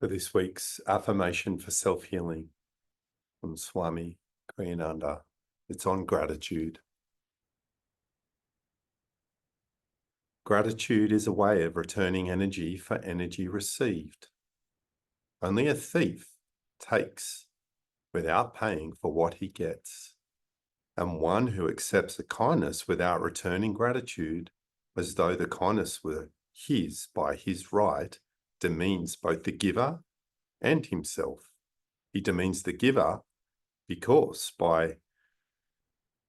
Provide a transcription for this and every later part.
for this week's affirmation for self-healing from Swami Kriyananda. It's on gratitude. Gratitude is a way of returning energy for energy received. Only a thief takes without paying for what he gets. And one who accepts a kindness without returning gratitude, as though the kindness were his by his right, demeans both the giver and himself. He demeans the giver because by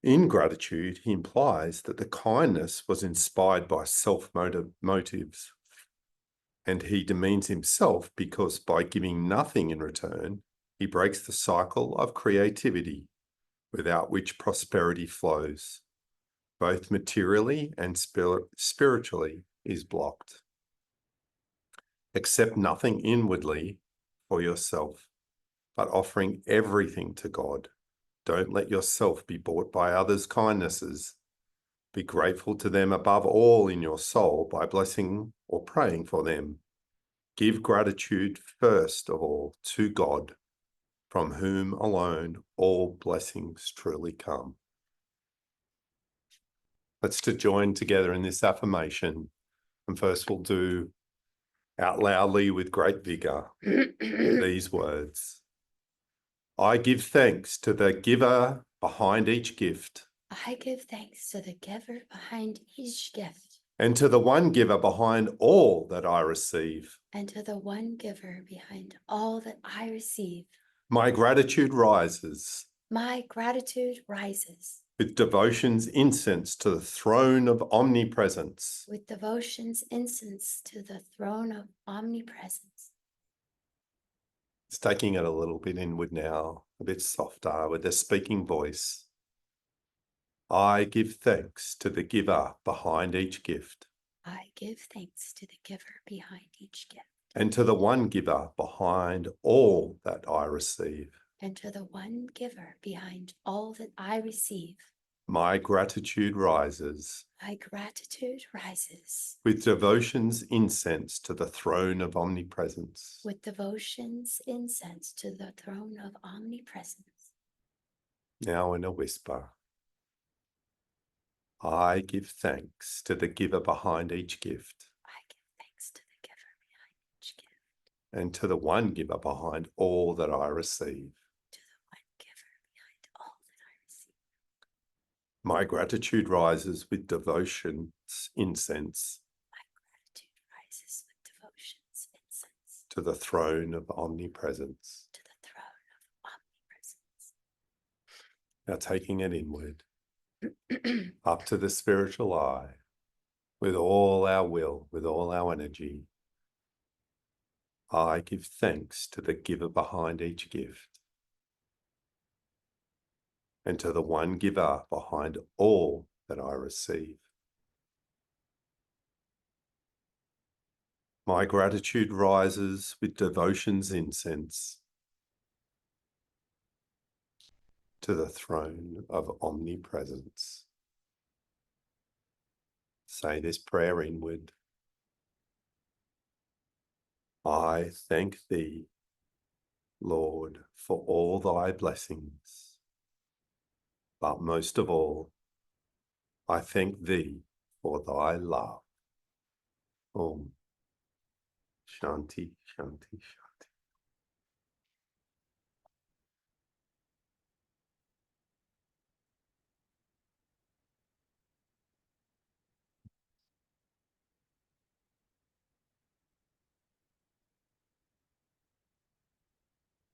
ingratitude, he implies that the kindness was inspired by self-motives. And he demeans himself because by giving nothing in return, he breaks the cycle of creativity without which prosperity flows, both materially and spiritually is blocked. Accept nothing inwardly for yourself, but offering everything to God. Don't let yourself be bought by others' kindnesses. Be grateful to them above all in your soul by blessing or praying for them. Give gratitude first of all to God, from whom alone all blessings truly come. Let's to join together in this affirmation. And first we'll do out loudly with great vigor these words. I give thanks to the giver behind each gift. I give thanks to the giver behind each gift. And to the one giver behind all that I receive. And to the one giver behind all that I receive. My gratitude rises. My gratitude rises. With devotion's incense to the throne of omnipresence. With devotion's incense to the throne of omnipresence. It's taking it a little bit inward now, a bit softer with the speaking voice. I give thanks to the giver behind each gift. I give thanks to the giver behind each gift. And to the one giver behind all that I receive. And to the one giver behind all that I receive. My gratitude rises. My gratitude rises. With devotion's incense to the throne of omnipresence. With devotion's incense to the throne of omnipresence. Now in a whisper. I give thanks to the giver behind each gift. I give thanks to the giver behind each gift. And to the one giver behind all that I receive. To the one giver behind all that I receive. My gratitude rises with devotion's incense. My gratitude rises with devotion's incense. To the throne of omnipresence. To the throne of omnipresence. Now taking it inward. Up to the spiritual eye, with all our will, with all our energy. I give thanks to the giver behind each gift. And to the one giver behind all that I receive. My gratitude rises with devotion's incense to the throne of omnipresence. Say this prayer inward. I thank thee, Lord, for all thy blessings. But most of all, I thank thee for thy love. Om. Shanti, Shanti, Shanti.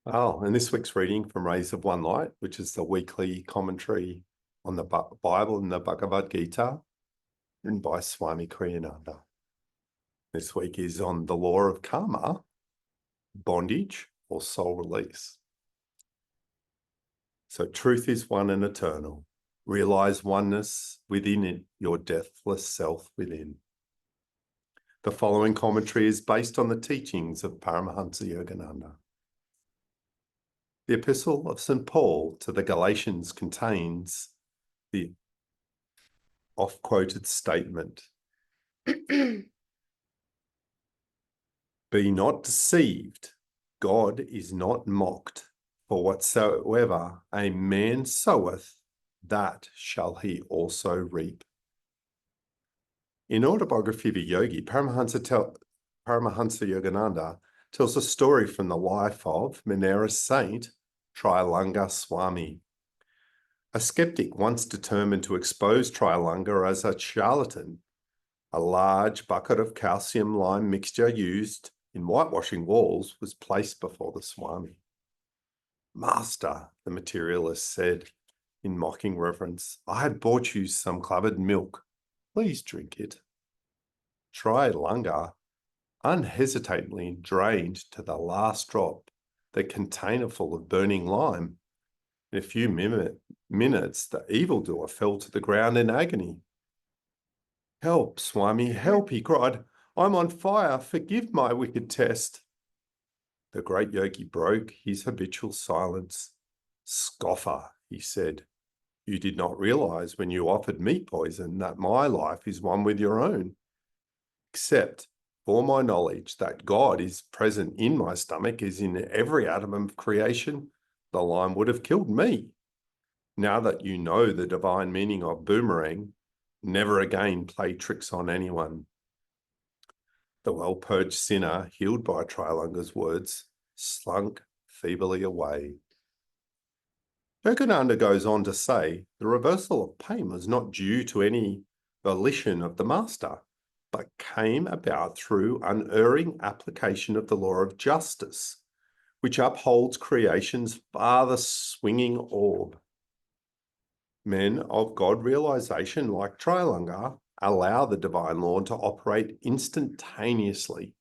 Oh, and this week's reading from Rays of One Light, which is the weekly commentary on the Bible and the Bhagavad Gita, written by Swami Kriyananda. This week is on the law of karma, bondage or soul release. So truth is one and eternal. Realize oneness within it, your deathless self within. The following commentary is based on the teachings of Paramhansa Yogananda. The Epistle of St. Paul to the Galatians contains the oft-quoted statement, be not deceived, God is not mocked, for whatsoever a man soweth, that shall he also reap. In Autobiography of a Yogi, Paramhansa Yogananda tells a story from the life of Nara Saint Trilanga Swami. A skeptic once determined to expose Trilanga as a charlatan. A large bucket of calcium lime mixture used in whitewashing walls was placed before the Swami. "Master," the materialist said in mocking reverence, "I have brought you some clabbered milk. Please drink it." Trilanga unhesitatingly drained to the last drop the container full of burning lime. In a few minutes, the evildoer fell to the ground in agony. "Help, Swami, help," he cried. "I'm on fire. Forgive my wicked test." The great yogi broke his habitual silence. "Scoffer," he said, "you did not realize when you offered me poison that my life is one with your own. Except for my knowledge that God is present in my stomach, is in every atom of creation, the lime would have killed me. Now that you know the divine meaning of boomerang, never again play tricks on anyone." The well-purged sinner, healed by Trilanga's words, slunk feebly away. Yogananda goes on to say the reversal of pain was not due to any volition of the master, but came about through unerring application of the law of justice, which upholds creation's farthest swinging orb. Men of God realization, like Trilanga, allow the divine law to operate instantaneously.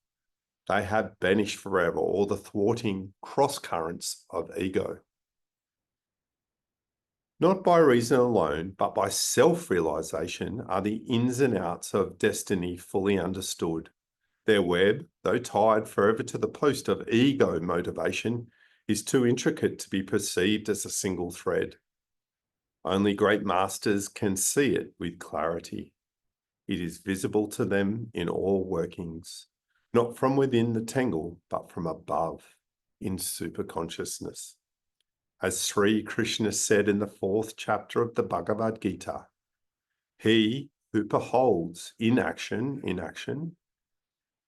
They have banished forever all the thwarting cross currents of ego. Not by reason alone, but by self-realization are the ins and outs of destiny fully understood. Their web, though tied forever to the post of ego motivation, is too intricate to be perceived as a single thread. Only great masters can see it with clarity. It is visible to them in all workings, not from within the tangle, but from above, in superconsciousness. As Sri Krishna said in the 4th chapter of the Bhagavad Gita, "He who beholds inaction,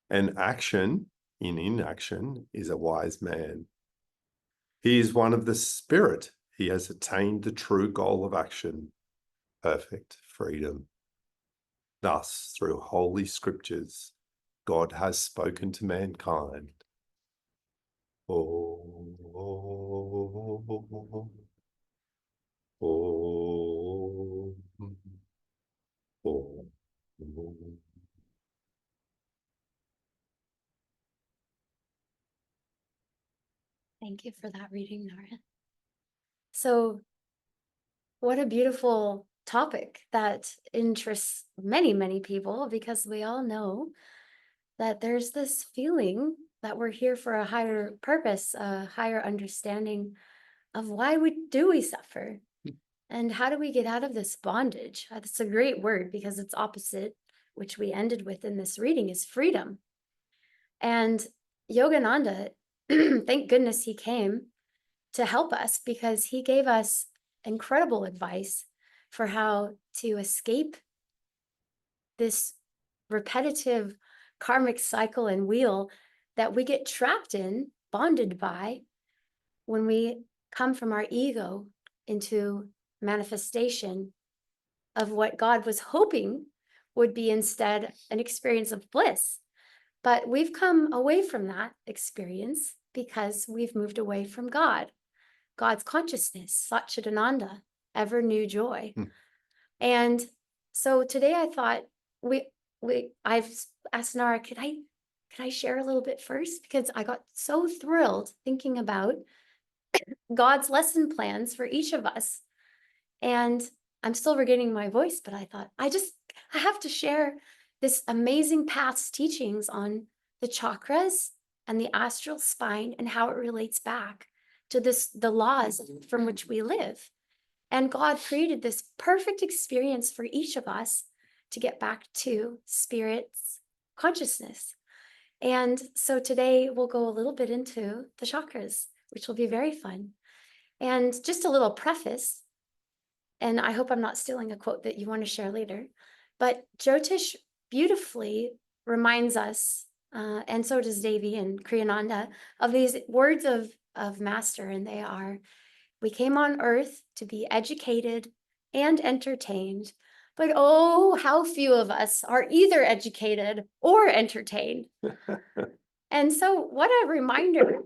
and action in inaction is a wise man. He is one of the spirit. He has attained the true goal of action, perfect freedom." Thus, through holy scriptures, God has spoken to mankind. Oh, oh, oh, oh, oh, oh. Thank you for that reading, Nara. So, what a beautiful topic that interests many, many people, because we all know that there's this feeling that we're here for a higher purpose, a higher understanding of why we suffer and how do we get out of this bondage. That's a great word because it's opposite, which we ended with in this reading, is freedom. And Yogananda, thank goodness he came to help us, because he gave us incredible advice for how to escape this repetitive karmic cycle and wheel that we get trapped in, bonded by, when we come from our ego into manifestation of what God was hoping would be instead an experience of bliss. But we've come away from that experience because we've moved away from God, God's consciousness, Satchidananda, ever new joy. And so today I thought I've asked Nara, could I share a little bit first? Because I got so thrilled thinking about God's lesson plans for each of us. And I'm still regaining my voice, but I thought I have to share this amazing path's teachings on the chakras and the astral spine and how it relates back to the laws from which we live. And God created this perfect experience for each of us to get back to spirit's consciousness. And so today we'll go a little bit into the chakras, which will be very fun. And just a little preface, and I hope I'm not stealing a quote that you want to share later, but Jyotish beautifully reminds us, and so does Devi and Kriyananda, of these words of master, and they are, we came on earth to be educated and entertained, but oh, how few of us are either educated or entertained. And so what a reminder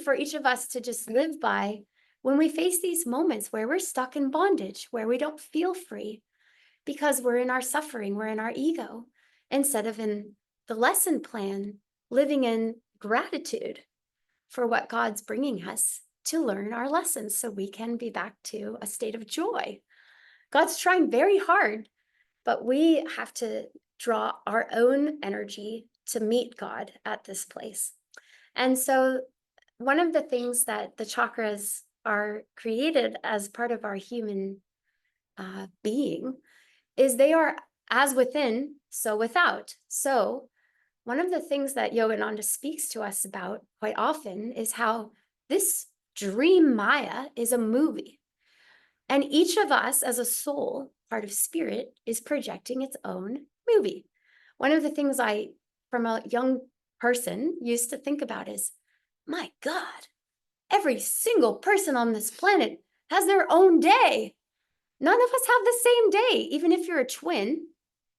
for each of us to just live by when we face these moments where we're stuck in bondage, where we don't feel free because we're in our suffering, we're in our ego, instead of in the lesson plan, living in gratitude for what God's bringing us to learn our lessons so we can be back to a state of joy. God's trying very hard, but we have to draw our own energy to meet God at this place. And so one of the things that the chakras are created as part of our human being is they are as within, so without. So one of the things that Yogananda speaks to us about quite often is how this dream Maya is a movie. And each of us as a soul, part of spirit, is projecting its own movie. One of the things I, from a young person, used to think about is, my God, every single person on this planet has their own day. None of us have the same day. Even if you're a twin,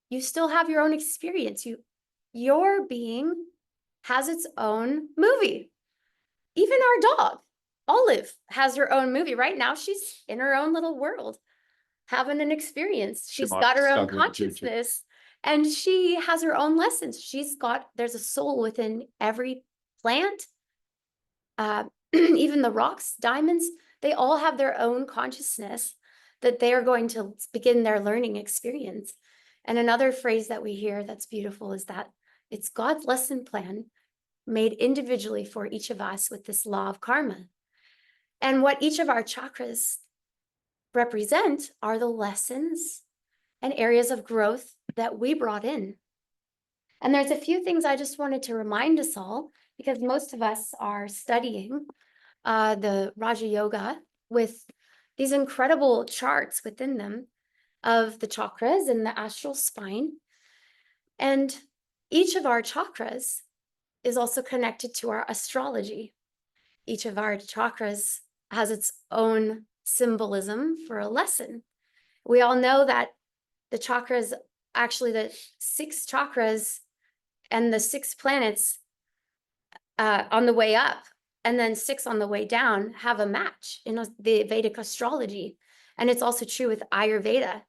you still have your own experience. Your being has its own movie. Even our dog, Olive, has her own movie. Right now, she's in her own little world, having an experience. She's got her own consciousness, and she has her own lessons. There's a soul within every plant, even the rocks, diamonds, they all have their own consciousness that they are going to begin their learning experience. And another phrase that we hear that's beautiful is that it's God's lesson plan made individually for each of us with this law of karma. And what each of our chakras represent are the lessons and areas of growth that we brought in. And there's a few things I just wanted to remind us all, because most of us are studying the Raja Yoga with these incredible charts within them of the chakras and the astral spine. And each of our chakras is also connected to our astrology. Each of our chakras has its own symbolism for a lesson. We all know that the chakras, actually the 6 chakras and the 6 planets on the way up, and then 6 on the way down, have a match in the Vedic astrology. And it's also true with Ayurveda.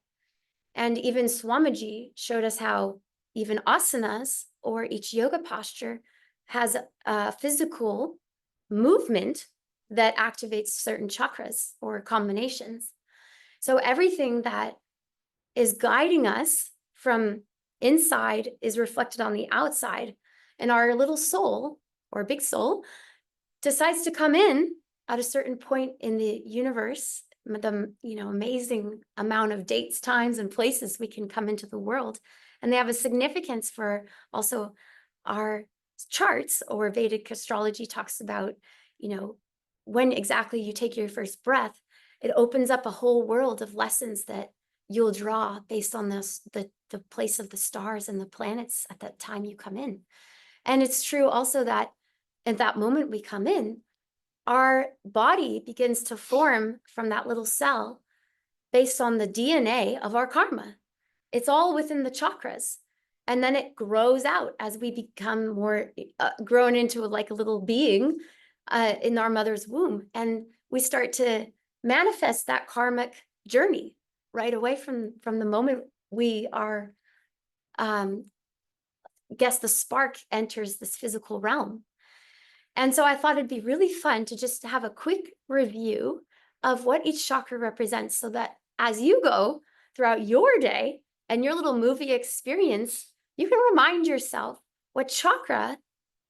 And even Swamiji showed us how even asanas, or each yoga posture, has a physical movement that activates certain chakras or combinations. So everything that is guiding us from inside is reflected on the outside. And our little soul, or big soul, decides to come in at a certain point in the universe, the amazing amount of dates, times, and places we can come into the world. And they have a significance for also our charts, or Vedic astrology talks about, when exactly you take your first breath, it opens up a whole world of lessons that you'll draw based on the place of the stars and the planets at that time you come in. And it's true also that at that moment we come in, our body begins to form from that little cell based on the DNA of our karma. It's all within the chakras. And then it grows out as we become more grown into like a little being in our mother's womb. And we start to manifest that karmic journey right away from the moment we are, the spark enters this physical realm. And so I thought it'd be really fun to just have a quick review of what each chakra represents, so that as you go throughout your day and your little movie experience, you can remind yourself what chakra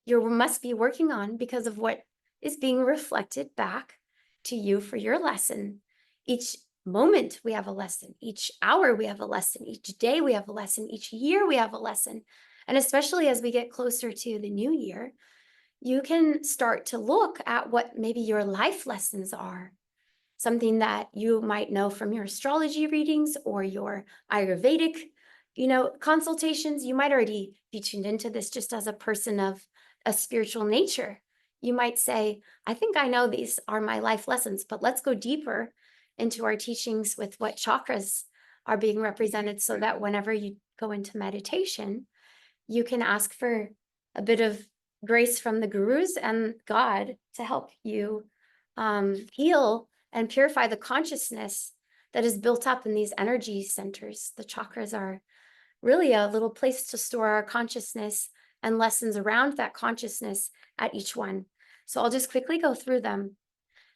you must be working on because of what is being reflected back to you for your lesson. Each moment we have a lesson, each hour we have a lesson, each day we have a lesson, each year we have a lesson. And especially as we get closer to the new year, you can start to look at what maybe your life lessons are. Something that you might know from your astrology readings or your Ayurvedic, consultations. You might already be tuned into this just as a person of a spiritual nature. You might say, I think I know these are my life lessons, but let's go deeper into our teachings with what chakras are being represented so that whenever you go into meditation, you can ask for a bit of grace from the gurus and God to help you heal and purify the consciousness that is built up in these energy centers. The chakras are really a little place to store our consciousness and lessons around that consciousness at each one. So I'll just quickly go through them.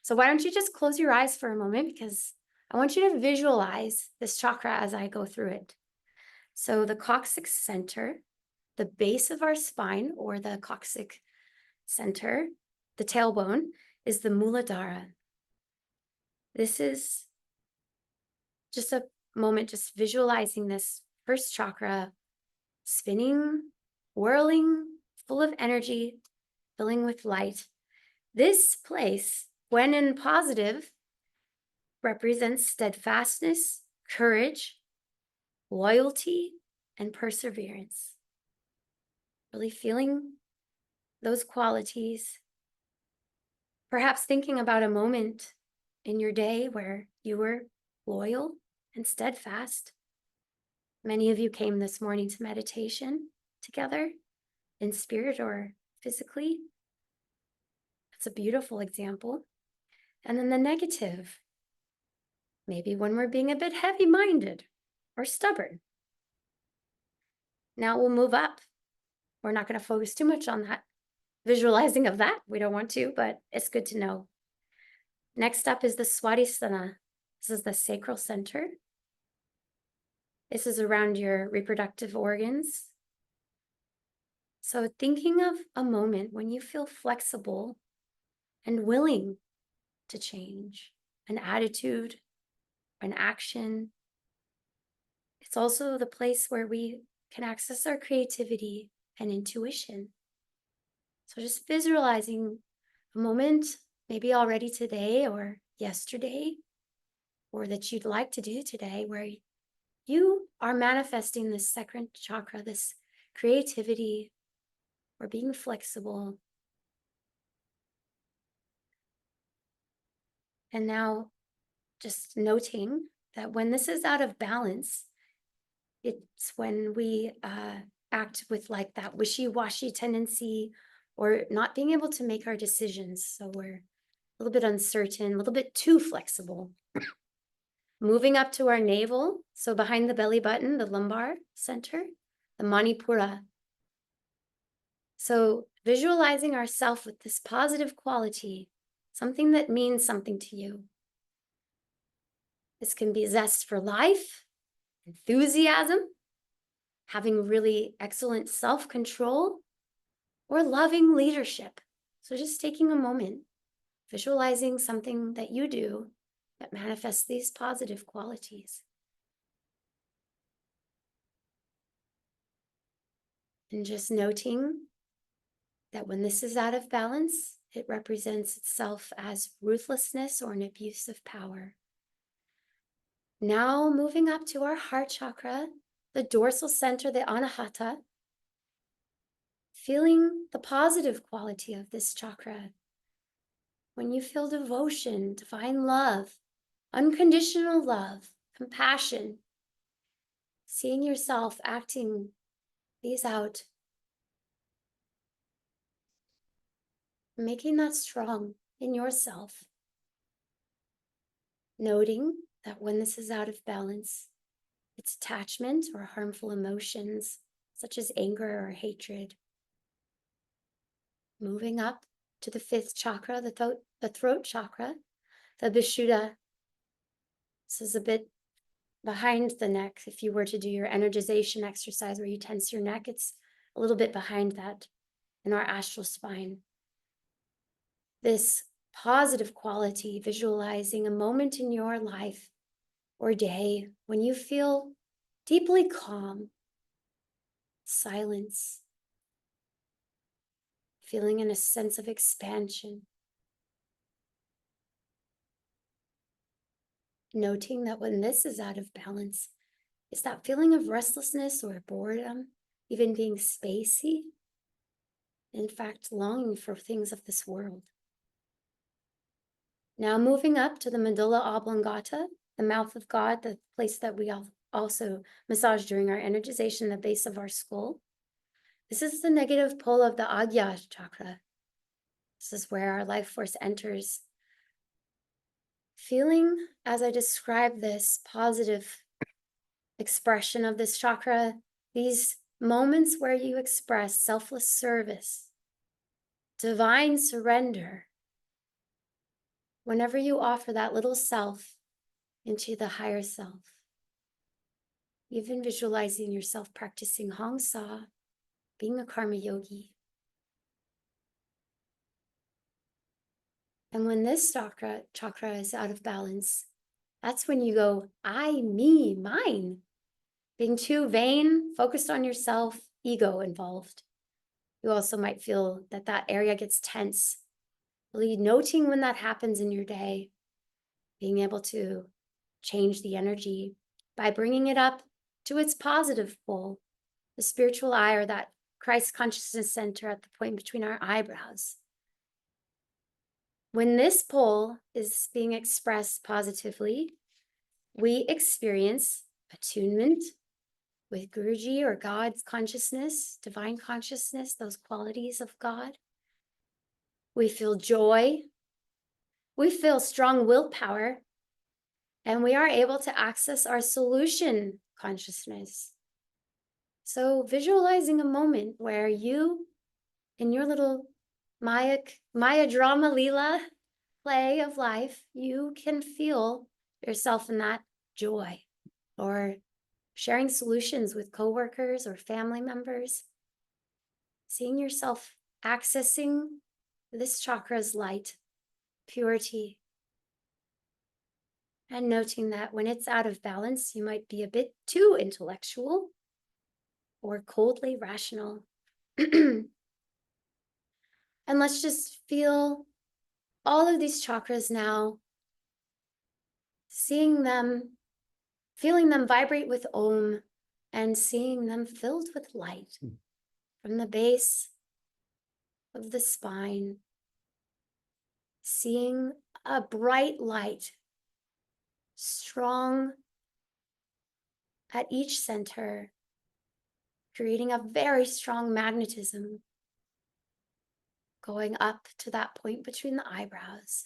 So why don't you just close your eyes for a moment, because I want you to visualize this chakra as I go through it. So the coccyx center, the base of our spine, or the coccyx center, the tailbone, is the Muladhara. This is just a moment just visualizing this first chakra spinning, whirling, full of energy, filling with light. This place, when in positive, represents steadfastness, courage, loyalty, and perseverance. Really feeling those qualities. Perhaps thinking about a moment in your day where you were loyal and steadfast. Many of you came this morning to meditation together in spirit or physically. That's a beautiful example. And then the negative, maybe when we're being a bit heavy-minded or stubborn. Now we'll move up. We're not going to focus too much on that visualizing of that. We don't want to, but it's good to know. Next up is the Swadhisthana. This is the sacral center. This is around your reproductive organs. So thinking of a moment when you feel flexible and willing to change an attitude, an action. It's also the place where we can access our creativity and intuition. So just visualizing a moment, maybe already today or yesterday, or that you'd like to do today, where you are manifesting this second chakra, this creativity, or being flexible. And now just noting that when this is out of balance, it's when we act with like that wishy-washy tendency, or not being able to make our decisions. So we're a little bit uncertain, a little bit too flexible. Moving up to our navel, so behind the belly button, the lumbar center, the Manipura. So visualizing ourselves with this positive quality, something that means something to you. This can be zest for life, enthusiasm, having really excellent self-control, or loving leadership. So just taking a moment, visualizing something that you do that manifests these positive qualities. And just noting that when this is out of balance, it represents itself as ruthlessness or an abuse of power. Now moving up to our heart chakra, the dorsal center, the Anahata, feeling the positive quality of this chakra. When you feel devotion, divine love, unconditional love, compassion, seeing yourself acting these out, making that strong in yourself. Noting that when this is out of balance, it's attachment or harmful emotions, such as anger or hatred. Moving up to the fifth chakra, the throat chakra, the Vishuddha. This is a bit behind the neck. If you were to do your energization exercise where you tense your neck, it's a little bit behind that in our astral spine. This positive quality, visualizing a moment in your life or day when you feel deeply calm, silence, feeling in a sense of expansion. Noting that when this is out of balance, it's that feeling of restlessness or boredom, even being spacey. In fact, longing for things of this world. Now moving up to the medulla oblongata, the mouth of God, the place that we also massage during our energization, the base of our skull. This is the negative pole of the Agya chakra. This is where our life force enters. Feeling, as I describe this positive expression of this chakra, these moments where you express selfless service, divine surrender, whenever you offer that little self into the higher self, even visualizing yourself practicing Hong Sa, being a karma yogi. And when this chakra is out of balance, that's when you go, I, me, mine. Being too vain, focused on yourself, ego involved. You also might feel that that area gets tense. Really noting when that happens in your day, being able to change the energy by bringing it up to its positive pole, the spiritual eye, or that Christ consciousness center at the point between our eyebrows. When this pole is being expressed positively, we experience attunement with Guruji or God's consciousness, divine consciousness, those qualities of God. We feel joy. We feel strong willpower. And we are able to access our solution consciousness. So visualizing a moment where you, in your little Maya drama lila play of life, you can feel yourself in that joy, or sharing solutions with coworkers or family members, seeing yourself accessing this chakra's light, purity, and noting that when it's out of balance, you might be a bit too intellectual or coldly rational. And let's just feel all of these chakras now, seeing them, feeling them vibrate with Om, and seeing them filled with light from the base of the spine, seeing a bright light, strong at each center, creating a very strong magnetism going up to that point between the eyebrows,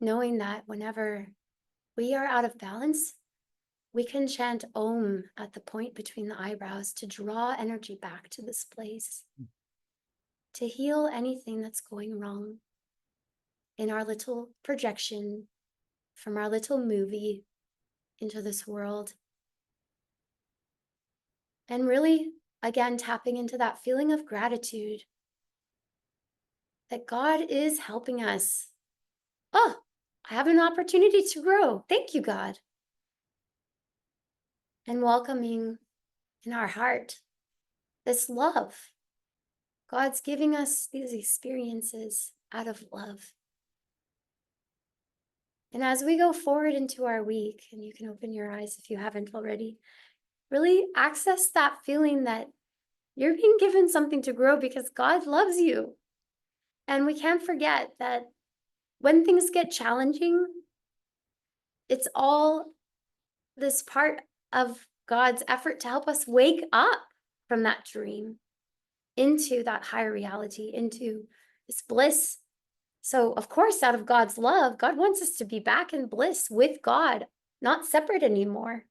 knowing that whenever we are out of balance, we can chant Om at the point between the eyebrows to draw energy back to this place, to heal anything that's going wrong in our little projection from our little movie into this world. And really, again, tapping into that feeling of gratitude that God is helping us. Oh, I have an opportunity to grow. Thank you, God. And welcoming in our heart this love. God's giving us these experiences out of love. And as we go forward into our week, and you can open your eyes if you haven't already, really access that feeling that you're being given something to grow because God loves you. And we can't forget that when things get challenging, it's all this part of God's effort to help us wake up from that dream into that higher reality, into this bliss. So, of course, out of God's love, God wants us to be back in bliss with God, not separate anymore.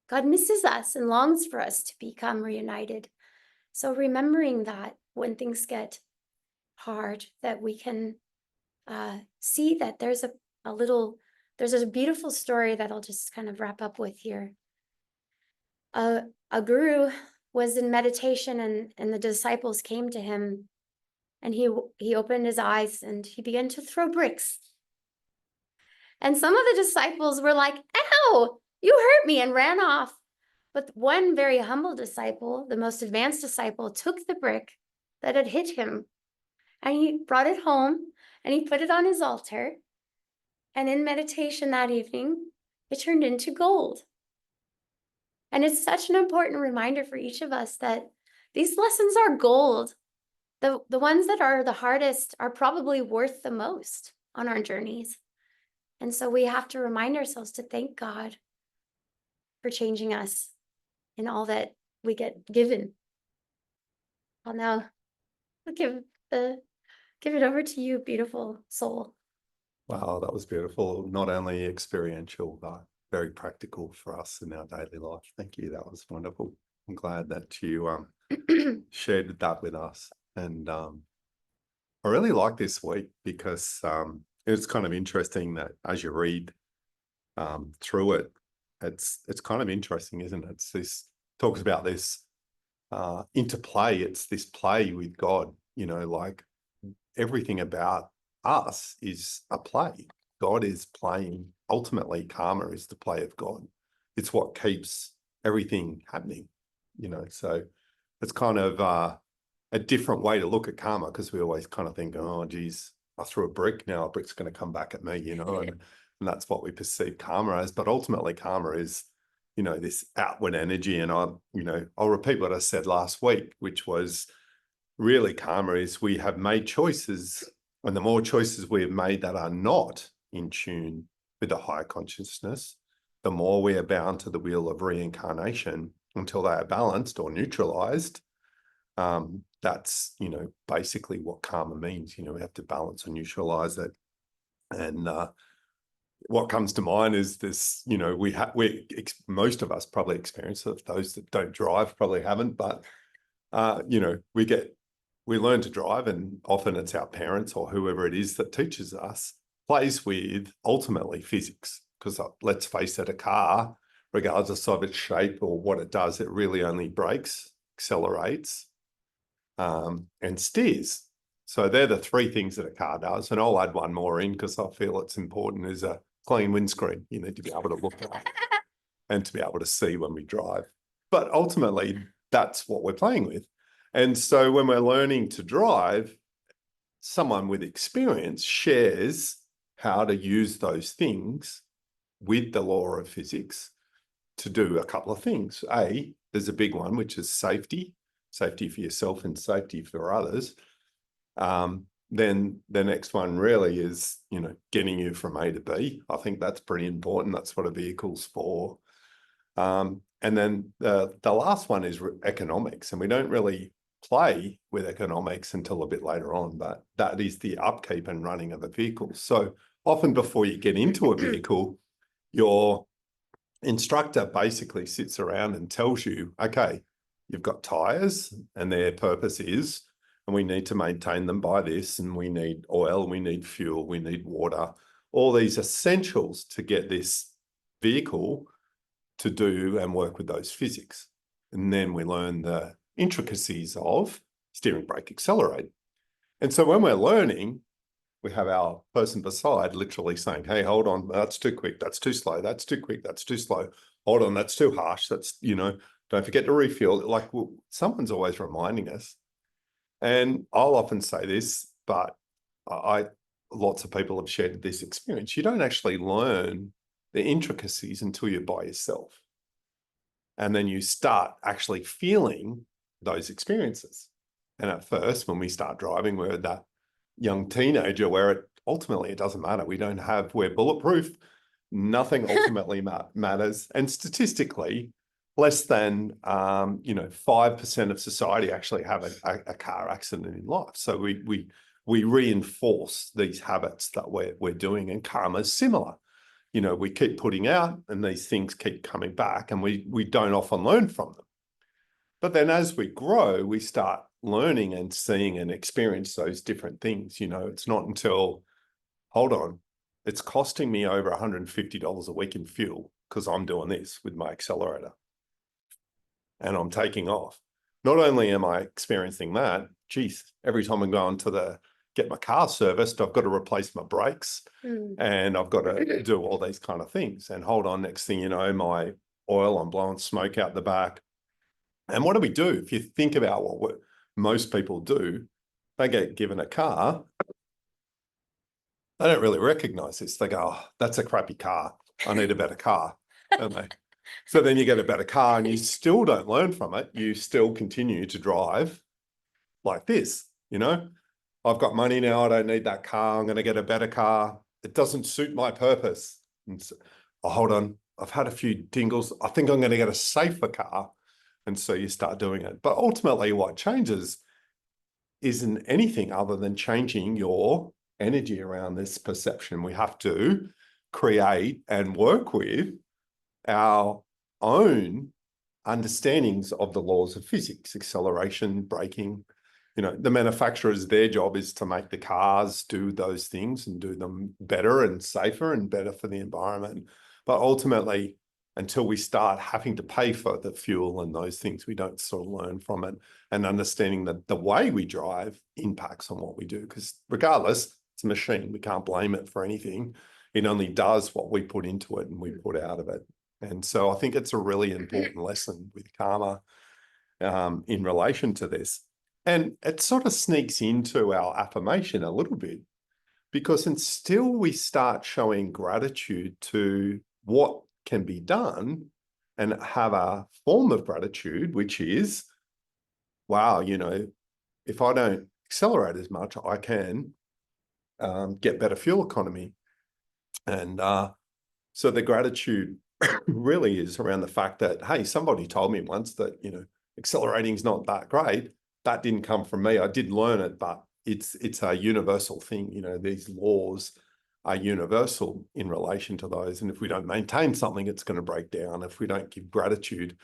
God misses us and longs for us to become reunited. So remembering that when things get hard, that we can see that there's a beautiful story that I'll just kind of wrap up with here. A guru was in meditation, and the disciples came to him, and he opened his eyes and he began to throw bricks. And some of the disciples were like, "Ow, you hurt me," and ran off. But one very humble disciple, the most advanced disciple, took the brick that had hit him and he brought it home and he put it on his altar. And in meditation that evening, it turned into gold. And it's such an important reminder for each of us that these lessons are gold. The ones that are the hardest are probably worth the most on our journeys. And so we have to remind ourselves to thank God for changing us in all that we get given. I'll now give it over to you, beautiful soul. Wow, that was beautiful. Not only experiential, but very practical for us in our daily life. Thank you. That was wonderful. I'm glad that you shared that with us. And I really like this week because it's kind of interesting that as you read through it, it's kind of interesting, isn't it? It's this talks about this interplay. It's this play with God, you know, like everything about us is a play. God is playing. Ultimately, karma is the play of God. It's what keeps everything happening, you know. So it's kind of a different way to look at karma, because we always kind of think, oh, geez, I threw a brick, now a brick's going to come back at me, you know, and that's what we perceive karma as. But ultimately, karma is, you know, this outward energy. And I'll repeat what I said last week, which was really karma is we have made choices, and the more choices we have made that are not in tune with the higher consciousness, the more we are bound to the wheel of reincarnation until they are balanced or neutralized. That's, you know, basically what karma means. You know, we have to balance and neutralize it. And what comes to mind is this, you know, most of us probably experience it. Those that don't drive probably haven't, but you know, we learn to drive, and often it's our parents or whoever it is that teaches us, plays with ultimately physics. Because let's face it, a car, regardless of its shape or what it does, it really only brakes, accelerates, and steers. So they're the three things that a car does. And I'll add one more in because I feel it's important, is a clean windscreen. You need to be able to look at and to be able to see when we drive. But ultimately, that's what we're playing with. And so when we're learning to drive, someone with experience shares how to use those things with the law of physics to do a couple of things. There's a big one, which is safety for yourself and safety for others. Then the next one really is, you know, getting you from A to B. I think that's pretty important. That's what a vehicle's for. And then the last one is economics, and we don't really play with economics until a bit later on, but that is the upkeep and running of a vehicle. So often before you get into a vehicle, your instructor basically sits around and tells you, okay, you've got tires and their purpose is, and we need to maintain them by this, and we need oil, we need fuel, we need water, all these essentials to get this vehicle to do and work with those physics. And then we learn the intricacies of steering, brake, accelerate. And so when we're learning, we have our person beside literally saying, hey, hold on, that's too quick, that's too slow, that's too quick, that's too slow. Hold on, that's too harsh, that's, you know, don't forget to refuel. Like, well, someone's always reminding us. And I'll often say this, but lots of people have shared this experience. You don't actually learn the intricacies until you're by yourself. And then you start actually feeling those experiences. And at first, when we start driving, we're that young teenager where ultimately it doesn't matter. We're bulletproof. Nothing ultimately matters. And statistically, less than 5% of society actually have a car accident in life. So we reinforce these habits that we're doing, and karma is similar. You know, we keep putting out and these things keep coming back, and we don't often learn from them. But then as we grow, we start learning and seeing and experience those different things. You know, it's not until, hold on, it's costing me over $150 a week in fuel because I'm doing this with my accelerator and I'm taking off. Not only am I experiencing that, geez, every time I'm going to get my car serviced, I've got to replace my brakes and I've got to do all these kind of things. And hold on, next thing you know, my oil, I'm blowing smoke out the back. And what do we do? If you think about what most people do, they get given a car. They don't really recognize this. They go, oh, that's a crappy car. I need a better car. Don't they? So then you get a better car and you still don't learn from it. You still continue to drive like this, you know? I've got money now. I don't need that car. I'm going to get a better car. It doesn't suit my purpose. And so, oh, hold on. I've had a few dingles. I think I'm going to get a safer car. And so you start doing it. But ultimately what changes isn't anything other than changing your energy around this perception. We have to create and work with our own understandings of the laws of physics, acceleration, braking. You know, the manufacturers, their job is to make the cars do those things and do them better and safer and better for the environment. But ultimately, until we start having to pay for the fuel and those things, we don't sort of learn from it, and understanding that the way we drive impacts on what we do. Because regardless, it's a machine. We can't blame it for anything. It only does what we put into it and we put out of it. And so I think it's a really important lesson with karma in relation to this. And it sort of sneaks into our affirmation a little bit, because until we start showing gratitude to what can be done and have a form of gratitude, which is, wow, you know, if I don't accelerate as much, I can get better fuel economy. And so the gratitude really is around the fact that, hey, somebody told me once that, you know, accelerating is not that great. That didn't come from me. I did learn it, but it's a universal thing. You know, these laws are universal in relation to those. And if we don't maintain something, it's going to break down. If we don't give gratitude,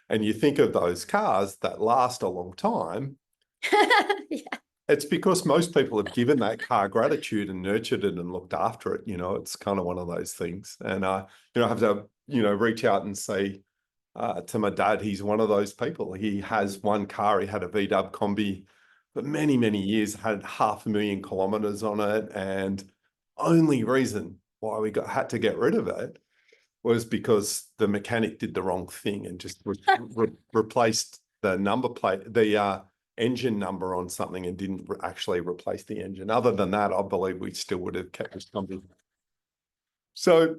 and you think of those cars that last a long time, Yeah. it's because most people have given that car gratitude and nurtured it and looked after it. You know, it's kind of one of those things. And, you know, I have to, you know, reach out and say to my dad, he's one of those people. He has one car. He had a VW Combi for many, many years, had 500,000 kilometers on it. And only reason why we had to get rid of it was because the mechanic did the wrong thing and just replaced the number plate, the engine number on something, and didn't actually replace the engine. Other than that, I believe we still would have kept this company. So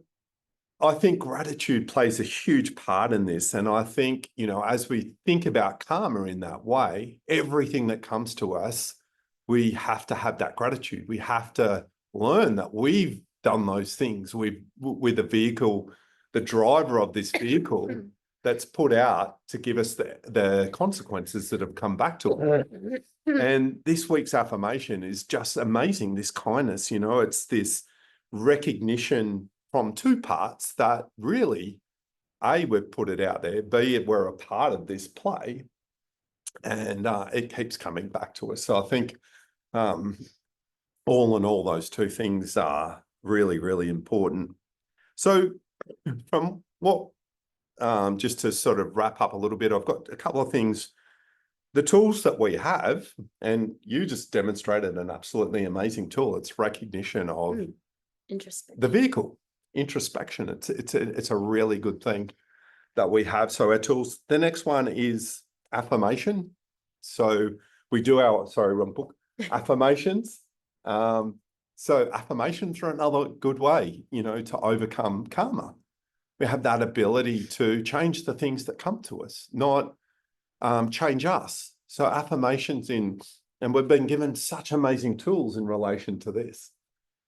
I think gratitude plays a huge part in this. And I think, you know, as we think about karma in that way, everything that comes to us, we have to have that gratitude. We have to learn that we've done those things. We're the vehicle, the driver of this vehicle that's put out to give us the consequences that have come back to it. And this week's affirmation is just amazing. This kindness, you know, it's this recognition from two parts that really, A, we've put it out there, B, we're a part of this play, and it keeps coming back to us. So I think all in all, those two things are really, really important. So from what, just to sort of wrap up a little bit, I've got a couple of things. The tools that we have, and you just demonstrated an absolutely amazing tool. It's recognition of the vehicle, introspection. It's a really good thing that we have. So our tools. The next one is affirmation. So we do our, sorry, wrong book, affirmations. So affirmations are another good way, you know, to overcome karma. We have that ability to change the things that come to us, not change us. So affirmations and we've been given such amazing tools in relation to this.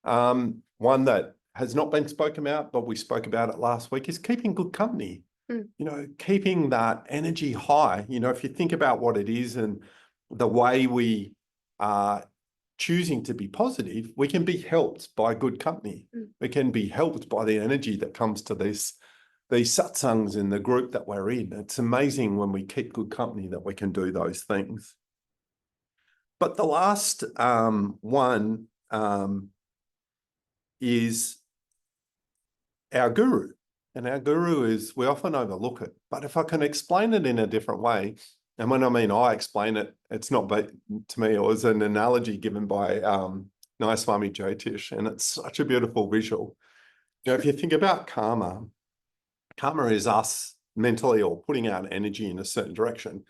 One that has not been spoken about, but we spoke about it last week, is keeping good company. You know, keeping that energy high. You know, if you think about what it is and the way we are choosing to be positive, we can be helped by good company. We can be helped by the energy that comes to these satsangs in the group that we're in. It's amazing when we keep good company that we can do those things. But the last one is our guru. And our guru is, we often overlook it. But if I can explain it in a different way, and when I mean I explain it, it's not to me, it was an analogy given by Nayaswami Jyotish, and it's such a beautiful visual. You know, if you think about karma, karma is us mentally or putting out energy in a certain direction,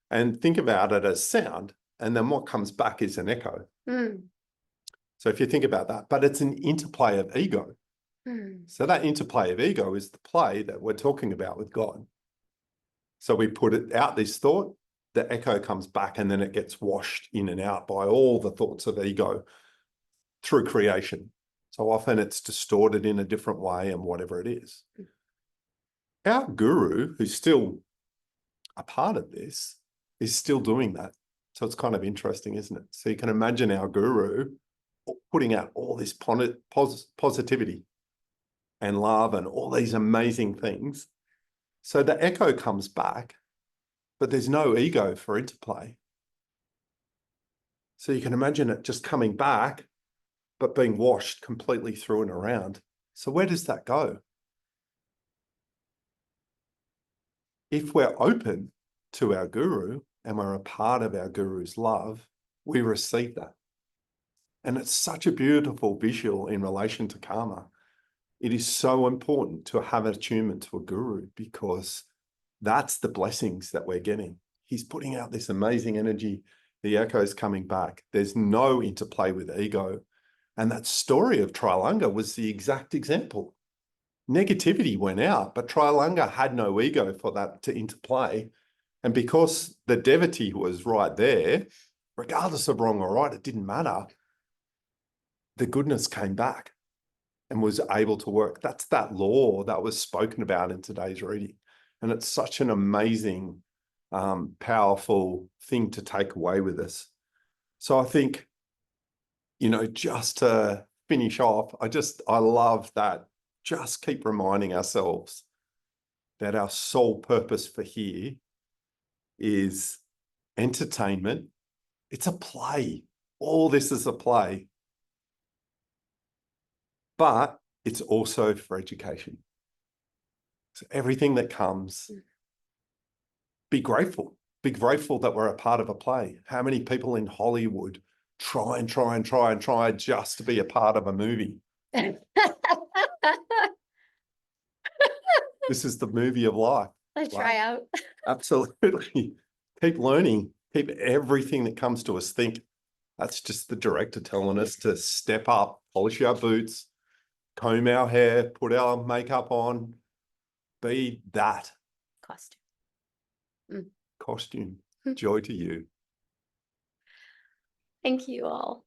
and think about it as sound. And then what comes back is an echo. So if you think about that, but it's an interplay of ego. So that interplay of ego is the play that we're talking about with God. So we put it out, this thought, the echo comes back, and then it gets washed in and out by all the thoughts of ego through creation. So often it's distorted in a different way and whatever it is. Our guru, who's still a part of this, is still doing that. So it's kind of interesting, isn't it? So you can imagine our guru putting out all this positivity and love and all these amazing things. So the echo comes back, but there's no ego for interplay. So you can imagine it just coming back, but being washed completely through and around. So where does that go? If we're open to our guru and we're a part of our guru's love, we receive that. And it's such a beautiful visual in relation to karma. It is so important to have attunement to a guru, because that's the blessings that we're getting. He's putting out this amazing energy. The echo's coming back. There's no interplay with ego. And that story of Trilanga was the exact example. Negativity went out, but Trilanga had no ego for that to interplay. And because the devotee was right there, regardless of wrong or right, it didn't matter. The goodness came back and was able to work. That's that law that was spoken about in today's reading. And it's such an amazing, powerful thing to take away with us. So I think, just to finish off, I love that. Just keep reminding ourselves that our sole purpose for here is entertainment. It's a play. All this is a play. But it's also for education. So everything that comes, be grateful. Be grateful that we're a part of a play. How many people in Hollywood try just to be a part of a movie? This is the movie of life. I try out. Absolutely. Keep learning. Keep everything that comes to us. Think that's just the director telling us to step up, polish our boots, comb our hair, put our makeup on, be that. Costume. Costume. Joy to you. Thank you all.